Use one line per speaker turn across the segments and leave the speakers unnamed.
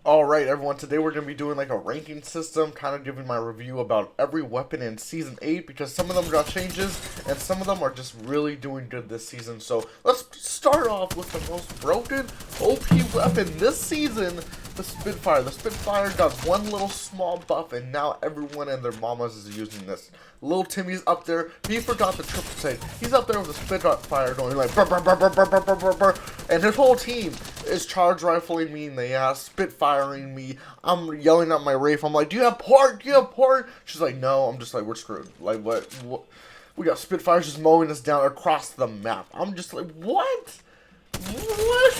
Alright everyone, today we're going to be doing like a ranking system, kind of giving my review about every weapon in Season 8, because some of them got changes, and some of them are just really doing good this season. So let's start off with the most broken OP weapon this season, the Spitfire. The Spitfire got one little small buff, and now everyone and their mamas is using this. Little Timmy's up there, he forgot the triple sight. He's up there with the Spitfire going like brr, brr, brr, brr, brr, brr, brr, brr, and his whole team is charge rifling me in the ass, spitfiring me. I'm yelling at my Wraith. I'm like, do you have port? Do you have port? She's like, no. I'm just like, we're screwed. Like, what? We got Spitfires just mowing us down across the map. I'm just like, what? What?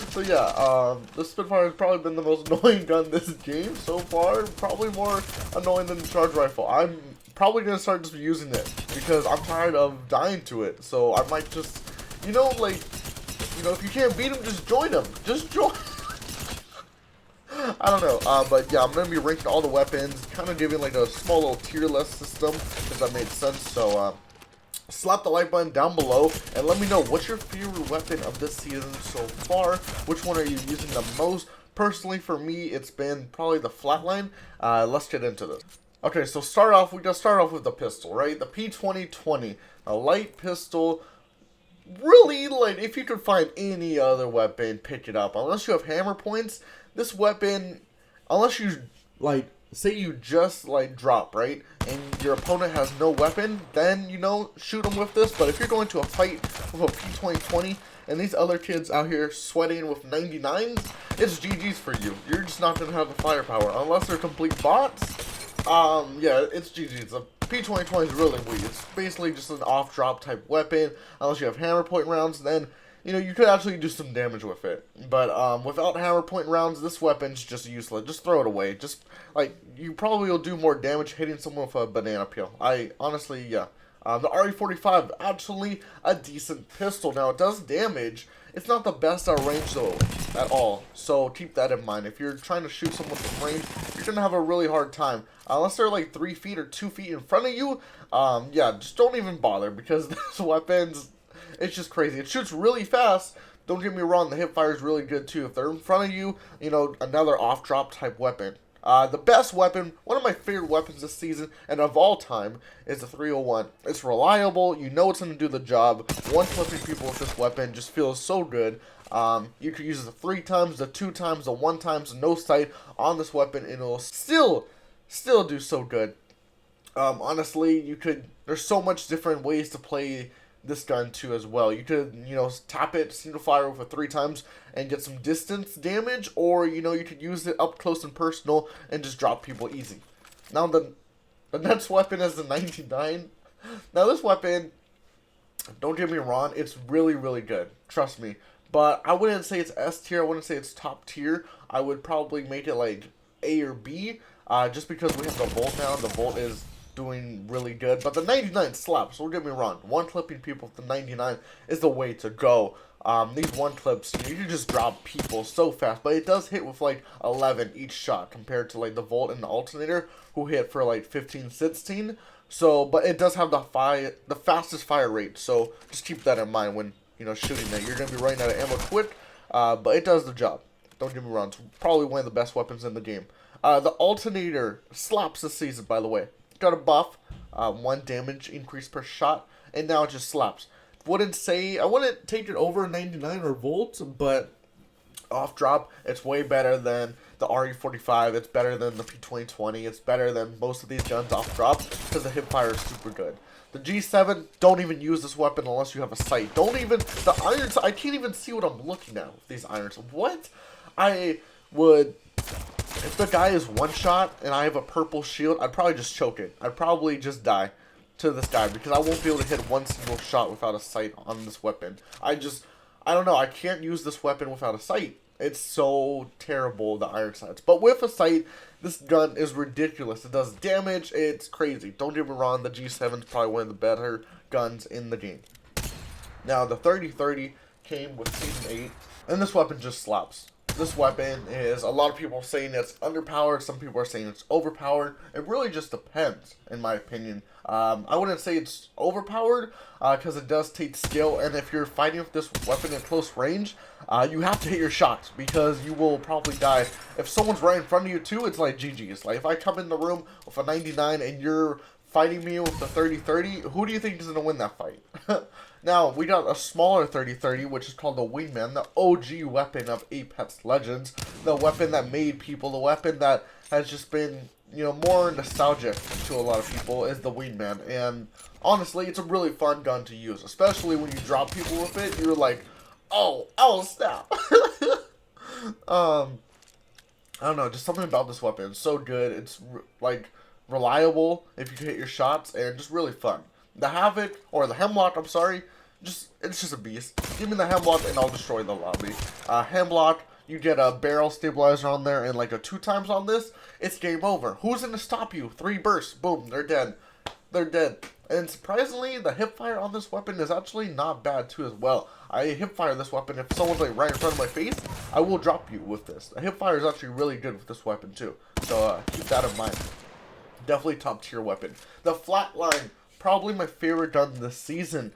So yeah, the Spitfire has probably been the most annoying gun this game so far. Probably more annoying than the charge rifle. I'm probably going to start just using it because I'm tired of dying to it. So I might just, like, if you can't beat him, just join him. Just join. I don't know. But yeah, I'm going to be ranking all the weapons, kind of giving like a small little tier list system, if that made sense. So, slap the like button down below and let me know what's your favorite weapon of this season so far. Which one are you using the most? Personally, for me, it's been probably the flatline. Let's get into this. Okay, so we gotta start off with the pistol, right? The P2020, a light pistol. Really, like, if you could find any other weapon, pick it up. Unless you have hammer points, this weapon, unless you, like, say you just, like, drop, right? And your opponent has no weapon, then, shoot them with this. But if you're going to a fight with a P2020, and these other kids out here sweating with 99s, it's GG's for you. You're just not going to have the firepower. Unless they're complete bots, yeah, it's GG's. The P2020 is really weak. It's basically just an off-drop type weapon. Unless you have hammer point rounds, then, you could actually do some damage with it. But, without hammer point rounds, this weapon's just useless. Just throw it away. Just, like, you probably will do more damage hitting someone with a banana peel. Honestly, yeah. The RE45, actually a decent pistol. Now, it does damage. It's not the best at range, though, at all. So, keep that in mind. If you're trying to shoot someone from range, you're going to have a really hard time. Unless they're, like, 3 feet or 2 feet in front of you, yeah, just don't even bother. Because this weapon's, it's just crazy. It shoots really fast. Don't get me wrong, the hip fire is really good, too. If they're in front of you, another off-drop type weapon. The best weapon, one of my favorite weapons this season, and of all time, is the 301. It's reliable, it's going to do the job. One-clipping people with this weapon just feels so good. You could use it the 3 times, the 2 times, the 1 times, the no sight on this weapon, and it'll still do so good. Honestly, there's so much different ways to play this gun too as well. You could, tap it, single fire with it 3 times and get some distance damage, or, you could use it up close and personal and just drop people easy. Now, the next weapon is the 99. Now, this weapon, don't get me wrong, it's really, really good. Trust me. But I wouldn't say it's S tier. I wouldn't say it's top tier. I would probably make it like A or B, just because we have the Volt now. The Volt is doing really good, but the 99 slaps. Don't get me wrong, one clipping people with the 99 is the way to go. These one clips, you can just drop people so fast, but it does hit with like 11 each shot compared to like the Volt and the Alternator, who hit for like 15, 16. So, but it does have the fastest fire rate, so just keep that in mind when shooting that. You're gonna be running out of ammo quick, but it does the job. Don't get me wrong, it's probably one of the best weapons in the game. The Alternator slaps this season, by the way. Got a buff, 1 damage increase per shot, and now it just slaps. I wouldn't take it over 99 or Volt, but off drop, it's way better than the RE45. It's better than the P2020. It's better than most of these guns off drop because the hip fire is super good. The G7, don't even use this weapon unless you have a sight. The irons, I can't even see what I'm looking at with these irons. What? If the guy is one shot and I have a purple shield, I'd probably just choke it. I'd probably just die to this guy because I won't be able to hit one single shot without a sight on this weapon. I don't know. I can't use this weapon without a sight. It's so terrible, the iron sights. But with a sight, this gun is ridiculous. It does damage. It's crazy. Don't get me wrong. The G7 is probably one of the better guns in the game. Now, the 3030 came with Season 8, and this weapon just slaps. this weapon is, a lot of people are saying it's underpowered, some people are saying it's overpowered. It really just depends, in my opinion. I wouldn't say it's overpowered, because it does take skill, and if you're fighting with this weapon in close range, you have to hit your shots, because you will probably die. If someone's right in front of you too, it's like GG's. Like, if I come in the room with a 99 and you're fighting me with the 30-30, who do you think is going to win that fight? Now, we got a smaller 30-30, which is called the Wingman, the OG weapon of Apex Legends, the weapon that made people, the weapon that has just been, you know, more nostalgic to a lot of people, is the Wingman. And honestly, it's a really fun gun to use, especially when you drop people with it. You're like, oh snap. I don't know, just something about this weapon. It's so good. It's like reliable if you can hit your shots, and just really fun. The Havoc, or the Hemlock, I'm sorry, it's just a beast. Give me the Hemlock and I'll destroy the lobby. Hemlock, you get a barrel stabilizer on there and like a 2 times on this, it's game over. Who's going to stop you? 3 bursts, boom, they're dead. They're dead. And surprisingly, the hipfire on this weapon is actually not bad too as well. I hipfire this weapon, if someone's like right in front of my face, I will drop you with this. The hipfire is actually really good with this weapon too. So keep that in mind. Definitely top tier weapon. The Flatline, probably my favorite gun this season.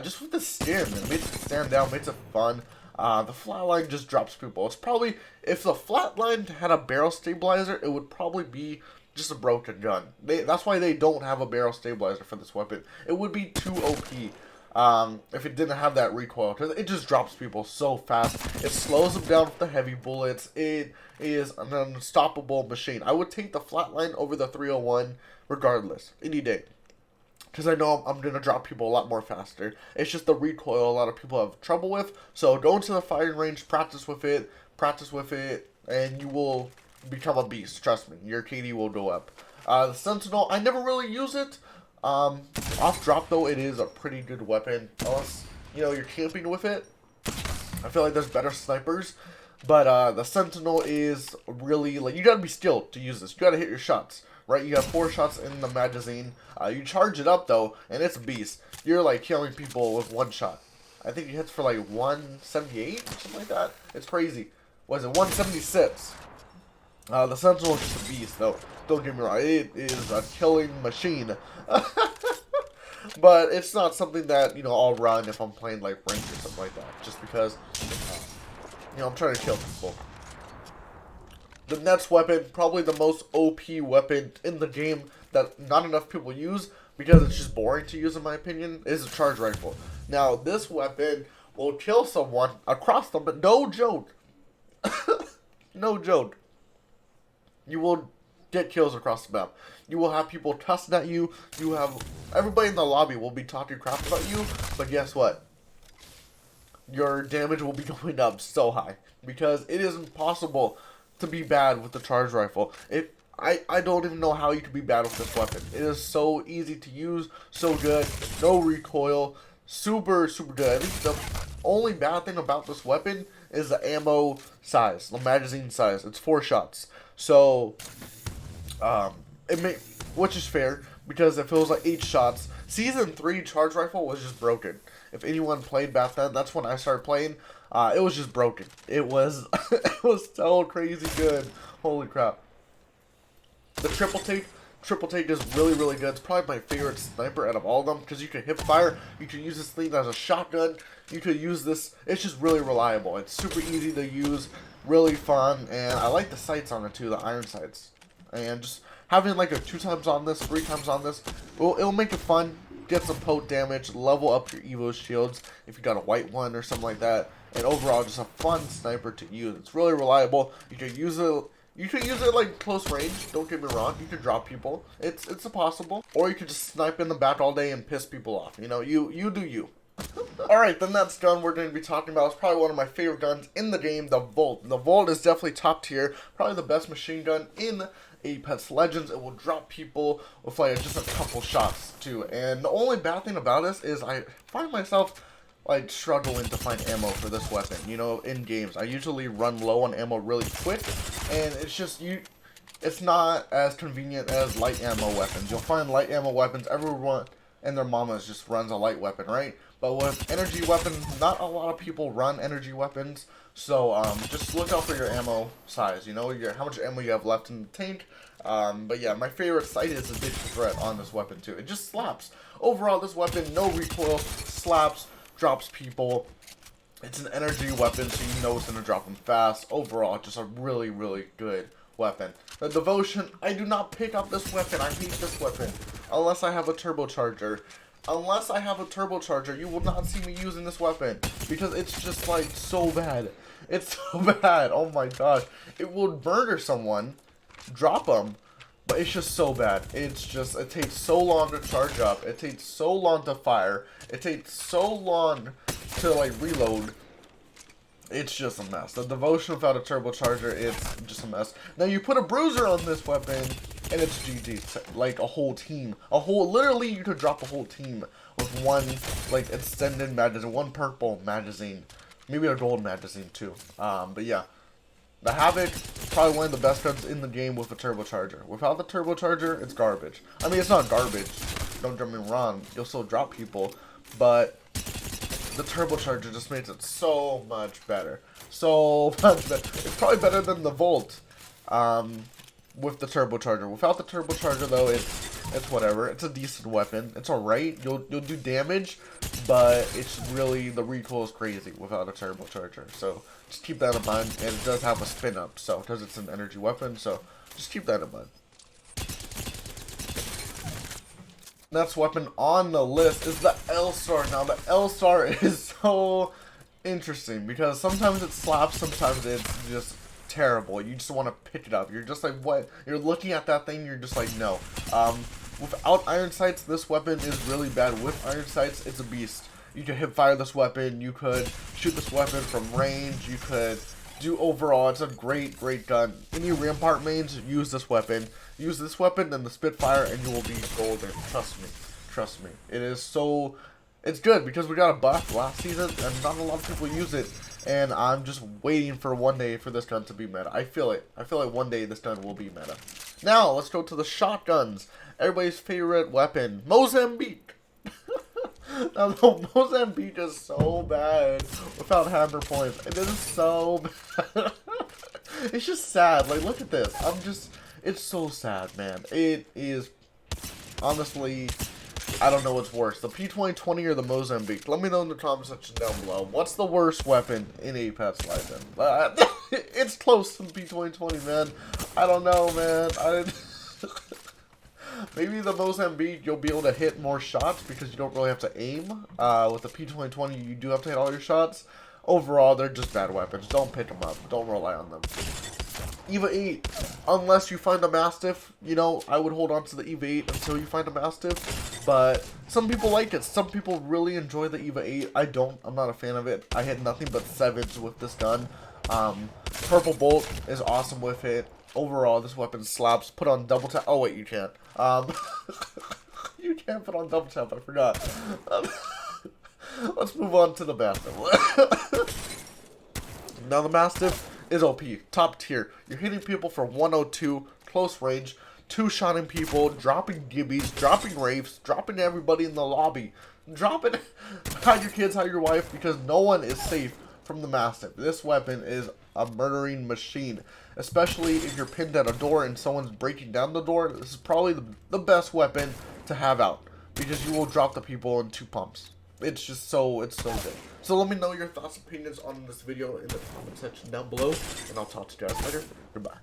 Just with the skin, it makes it stand out, makes it fun. The Flatline just drops people. It's probably, if the Flatline had a barrel stabilizer, it would probably be just a broken gun. That's why they don't have a barrel stabilizer for this weapon. It would be too OP if it didn't have that recoil, because it just drops people so fast. It slows them down with the heavy bullets. It is an unstoppable machine. I would take the Flatline over the 301 regardless, any day. Because I know I'm going to drop people a lot more faster. It's just the recoil a lot of people have trouble with. So go into the firing range, practice with it, and you will become a beast. Trust me, your KD will go up. The Sentinel, I never really use it. Off drop though, it is a pretty good weapon. Unless, you know, you're camping with it. I feel like there's better snipers. But the Sentinel is really, like, you got to be skilled to use this. You got to hit your shots. Right, you have 4 shots in the magazine. You charge it up though, and it's a beast. You're like killing people with 1 shot. I think it hits for like 178, something like that. It's crazy. Was it 176? The Sentinel is just a beast though. Don't get me wrong, it is a killing machine. But it's not something that, you know, I'll run if I'm playing like ranked or something like that. Just because, you know, I'm trying to kill people. The next weapon, probably the most OP weapon in the game that not enough people use because it's just boring to use in my opinion, is a charge rifle. Now, this weapon will kill someone across them, but no joke. No joke. You will get kills across the map. You will have people cussing at you. You have everybody in the lobby will be talking crap about you, but guess what? Your damage will be going up so high because it is impossible to be bad with the charge rifle. I don't even know how you can be bad with this weapon. It is so easy to use, so good, no recoil, super good. I think the only bad thing about this weapon is the ammo size, the magazine size. It's 4 shots, so which is fair because it feels like 8 shots. Season 3 charge rifle was just broken. If anyone played back then, that's when I started playing. It was just broken. It was it was so crazy good. Holy crap. The triple take is really good. It's probably my favorite sniper out of all of them because you can hip fire. You can use this thing as a shotgun. You could use this. It's just really reliable. It's super easy to use, really fun, and I like the sights on it too, the iron sights. And just having like a 2 times on this, 3 times on this, it'll make it fun. Get some poke damage, level up your Evo shields if you got a white one or something like that. And overall, just a fun sniper to use. It's really reliable. You can use it. You can use it like close range. Don't get me wrong. You can drop people. It's possible. Or you could just snipe in the back all day and piss people off. You know, you do you. All right, the next gun we're going to be talking about is probably one of my favorite guns in the game, the Volt. The Volt is definitely top tier. Probably the best machine gun in Apex Legends. It will drop people with like just a couple shots too. And the only bad thing about this is I find myself like struggling to find ammo for this weapon, you know, in games. I usually run low on ammo really quick, and it's just it's not as convenient as light ammo weapons. You'll find light ammo weapons, everyone and their mama just runs a light weapon, right? But with energy weapons, not a lot of people run energy weapons, so just look out for your ammo size, you know, how much ammo you have left in the tank. But yeah, my favorite sight is the digital threat on this weapon too. It just slaps. Overall, this weapon, no recoil, slaps, drops people. It's an energy weapon, so you know it's going to drop them fast. Overall, just a really, really good weapon. The Devotion, I do not pick up this weapon. I hate this weapon. Unless I have a turbocharger. Unless I have a turbocharger, you will not see me using this weapon. Because it's just, like, so bad. It's so bad. Oh my gosh. It will murder someone. Drop them. But it's just so bad. It's just, it takes so long to charge up. It takes so long to fire. It takes so long to like reload. It's just a mess. The Devotion without a turbocharger, it's just a mess. Now you put a bruiser on this weapon and it's GG. Like a whole team. Literally you could drop a whole team with one like extended magazine, one purple magazine. Maybe a gold magazine too. But yeah. The Havoc, probably one of the best guns in the game with a turbocharger. Without the turbocharger, it's garbage. I mean, it's not garbage. Don't get me wrong. You'll still drop people. But the turbocharger just makes it so much better. So much better. It's probably better than the Volt with the turbocharger. Without the turbocharger, though, it's whatever. It's a decent weapon. It's alright. You'll do damage, but it's really, the recoil is crazy without a turbocharger. So just keep that in mind. And it does have a spin up, so because it's an energy weapon. So just keep that in mind. Next weapon on the list is the L-Star. Now the L-Star is so interesting because sometimes it slaps, sometimes it's just terrible. You just want to pick it up. You're just like, what? You're looking at that thing, you're just like, no. Without iron sights, this weapon is really bad. With iron sights, it's a beast. You could hip fire this weapon, you could shoot this weapon from range, you could do overall, it's a great, great gun. Any Rampart mains, use this weapon. Use this weapon and the Spitfire and you will be golden. Trust me. Trust me. It is so... It's good because we got a buff last season and not a lot of people use it. And I'm just waiting for one day for this gun to be meta. I feel it. I feel like one day this gun will be meta. Now, let's go to the shotguns. Everybody's favorite weapon, Mozambique. Now, the Mozambique is so bad without hammer points. It is so bad. It's just sad. Like, look at this. It's so sad, man. It is, honestly, I don't know what's worse. The P2020 or the Mozambique? Let me know in the comment section down below. What's the worst weapon in Apex Legends? It's close to the P2020, man. I don't know, man. Maybe the Mozambique, you'll be able to hit more shots because you don't really have to aim. With the P2020, you do have to hit all your shots. Overall, they're just bad weapons. Don't pick them up. Don't rely on them. EVA 8, unless you find a Mastiff, you know, I would hold on to the EVA 8 until you find a Mastiff. But some people like it. Some people really enjoy the EVA 8. I don't. I'm not a fan of it. I hit nothing but 7s with this gun. Purple Bolt is awesome with it. Overall, this weapon slaps. Put on double tap. Oh, wait, you can't. You can't put on double tap. I forgot. Let's move on to the Mastiff. Now, the Mastiff is OP. Top tier. You're hitting people for 102, close range, two-shotting people, dropping gibbies, dropping wraiths, dropping everybody in the lobby. Dropping hide your kids, hide your wife, because no one is safe from the Mastiff. This weapon is a murdering machine. Especially if you're pinned at a door and someone's breaking down the door. This is probably the best weapon to have out. Because you will drop the people in 2 pumps. It's just so, it's so good. So let me know your thoughts and opinions on this video in the comment section down below. And I'll talk to you guys later. Goodbye.